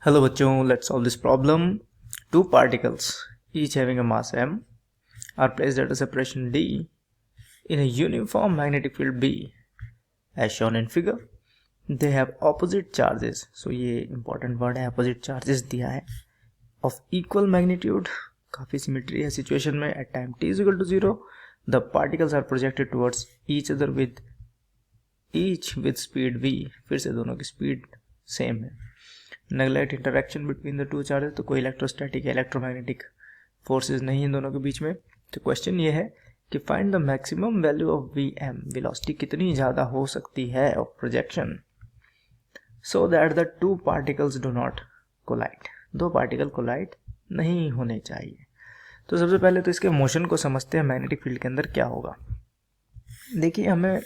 Hello बच्चों, let's solve this problem. Two particles, each having a mass m, are placed at a separation d in a uniform magnetic field B, as shown in figure. They have opposite charges. So ये important word है, opposite charges दिया है, of equal magnitude. काफी symmetry है situation में. At time t is equal to 0, the particles are projected towards each other with each with speed v. फिर से दोनों की speed same है. Neglect interaction between the two charges, तो कोई इलेक्ट्रोस्टैटिक इलेक्ट्रोमैग्नेटिक फोर्सेस नहीं है दोनों के बीच में. तो क्वेश्चन ये है कि find the maximum value of V M, velocity कितनी ज़्यादा हो सकती है of projection, so that the two particles do not collide. दो पार्टिकल कोलाइड नहीं होने चाहिए. तो सबसे पहले तो इसके मोशन को समझते हैं. मैग्नेटिक फील्ड के अंदर क्या होगा. देखिए, हमें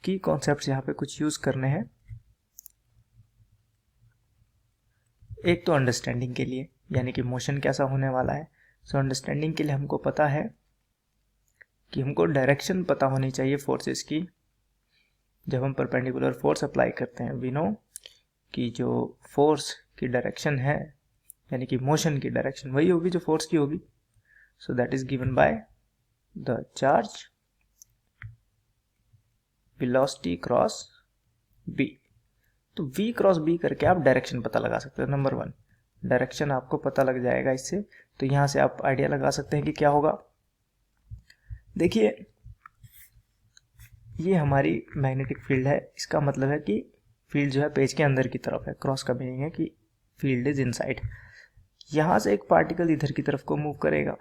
की कॉन्सेप्ट्स यहाँ पे कुछ यूज़ करने हैं. एक तो अंडरस्टैंडिंग के लिए, यानी कि मोशन कैसा होने वाला है. सो अंडरस्टैंडिंग के लिए हमको पता है कि हमको डायरेक्शन पता होनी चाहिए फोर्सेस की. जब हम परपेंडिकुलर फोर्स अप्लाई करते हैं, वी नो कि जो फोर्स की डायरेक्शन है, यानी कि मोशन की डायरेक्शन वही होगी जो फोर्स की होगी. So that is given by the charge velocity cross B. तो v क्रॉस b करके आप डायरेक्शन पता लगा सकते हैं. नंबर 1, डायरेक्शन आपको पता लग जाएगा इससे. तो यहाँ से आप आइडिया लगा सकते हैं कि क्या होगा. देखिए, ये हमारी मैग्नेटिक फील्ड है. इसका मतलब है कि फील्ड जो है पेज के अंदर की तरफ है. क्रॉस का मीनिंग है कि फील्ड इज इनसाइड. यहाँ से एक पार्टिकल इधर की तरफ को मूव करेगा,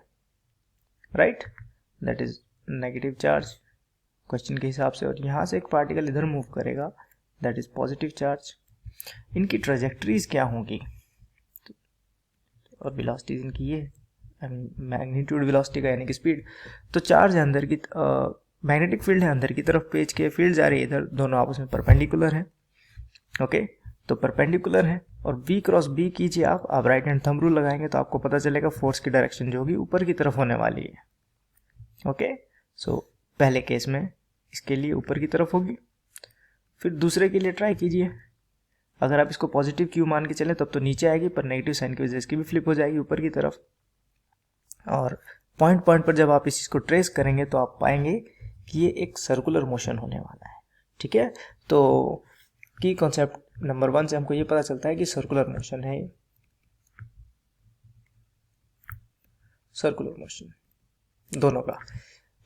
right, that is negative charge question के हिसाब से. और यहाँ से एक पार्टिकल इधर मूव करेगा, दैट इज पॉजिटिव चार्ज. इनकी ट्रेजेक्टरीज क्या होंगी और वेलोसिटीज इनकी ये मैग्नीट्यूड वेलोसिटी का, यानी कि स्पीड. तो चार्ज है अंदर की, मैग्नेटिक फील्ड है अंदर की तरफ पेज के, फील्ड जा रही है इधर, दोनों आपस में परपेंडिकुलर है. ओके, तो परपेंडिकुलर है. और v क्रॉस b कीजिए आप राइट हैंड थंब रूल लगाएंगे तो आपको पता चलेगा फोर्स की डायरेक्शन जो होगी ऊपर की तरफ होने वाली है. ओके, सो पहले केस में इसके लिए ऊपर की तरफ होगी. फिर दूसरे के लिए ट्राई कीजिए. अगर आप इसको पॉजिटिव क्यू मान के चलें तब तो नीचे आएगी, पर नेगेटिव साइन की वजह से इसकी भी फ्लिप हो जाएगी ऊपर की तरफ. और पॉइंट पर जब आप इस चीज़ को ट्रेस करेंगे तो आप पाएंगे कि ये एक सर्कुलर मोशन होने वाला है. ठीक है, तो की कॉन्सेप्ट नंबर 1 से हमको ये पता चलता है कि सर्कुलर मोशन है, सर्कुलर मोशन दोनों का.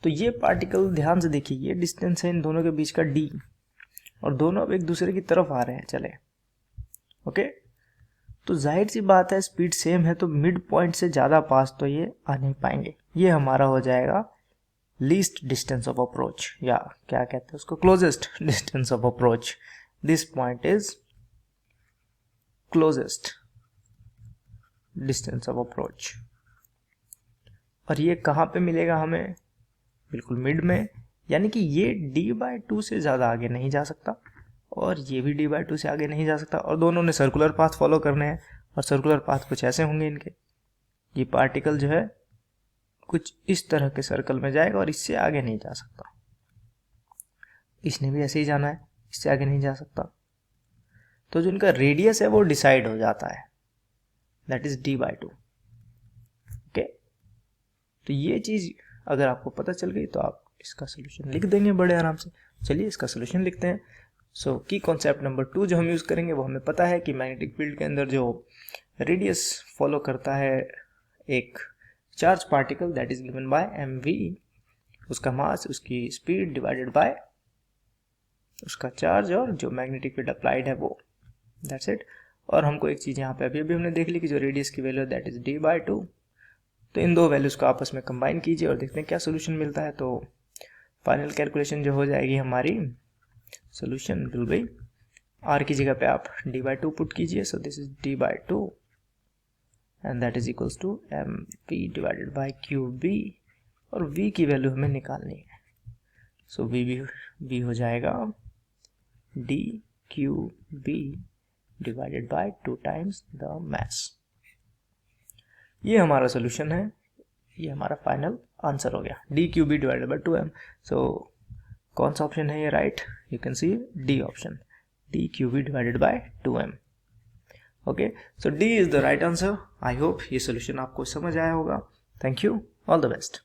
तो ये पार्टिकल ध्यान से देखिए, ये डिस्टेंस है इन दोनों के बीच का d, और दोनों अब एक दूसरे की तरफ आ रहे हैं. चले, ओके, तो जाहिर सी बात है स्पीड सेम है तो मिड पॉइंट से ज़्यादा पास तो ये आ नहीं पाएंगे. ये हमारा हो जाएगा लीस्ट डिस्टेंस ऑफ अप्रोच, या क्या कहते हैं उसको, closest distance of approach. This point is closest distance of approach. और ये कहाँ पे मिलेगा हमें, बिल्कुल मिड में. यानी कि ये d/2 से ज़्यादा आगे नहीं जा सकता और ये भी d/2 से आगे नहीं जा सकता. और दोनों ने सर्कुलर पाथ फॉलो करने हैं, और सर्कुलर पाथ कुछ ऐसे होंगे इनके. ये पार्टिकल जो है कुछ इस तरह के सर्कल में जाएगा और इससे आगे नहीं जा सकता. इसने भी ऐसे ही जाना है, इससे आगे नहीं जा सकता. तो जो इनका रेडियस है वो डिसाइड हो जाता है, दैट इज d/2. ओके, तो ये चीज़ अगर आपको पता चल गई तो आप इसका सोल्यूशन लिख देंगे बड़े आराम से. चलिए इसका सोल्यूशन लिखते हैं. सो की कॉन्सेप्ट नंबर 2 जो हम यूज़ करेंगे वो हमें पता है कि मैग्नेटिक फील्ड के अंदर जो रेडियस फॉलो करता है एक charge particle, that is given bye mv, उसका मास, उसकी स्पीड डिवाइडेड बाय उसका चार्ज, और जो मैग्नेटिक फील्ड अप्लाइड है वो, दैट्स इट. और हमको एक चीज़ यहाँ पे अभी हमने देख ली कि जो रेडियस की वैल्यू है दैट इज d/2. तो इन दो वैल्यूज़ को आपस में कंबाइन कीजिए और देखते हैं क्या सोल्यूशन मिलता है. तो फाइनल कैलकुलेशन जो हो जाएगी हमारी, सोल्यूशन विल बी r की जगह पे आप d/2 पुट कीजिए. So this is d/2 and that is equals to mv divided by qb, और v की वैल्यू हमें निकालनी है. सो v हो जाएगा dqb divided by 2 times the mass. ये हमारा सोल्यूशन है, ये हमारा फाइनल आंसर हो गया, dqb डिवाइडेड बाय 2m. सो कौन सा ऑप्शन है ये, right, you can see D option, dqb divided by 2m. Okay, so D is the right answer. I hope ये सोल्यूशन आपको समझ आया होगा। Thank you, all the best.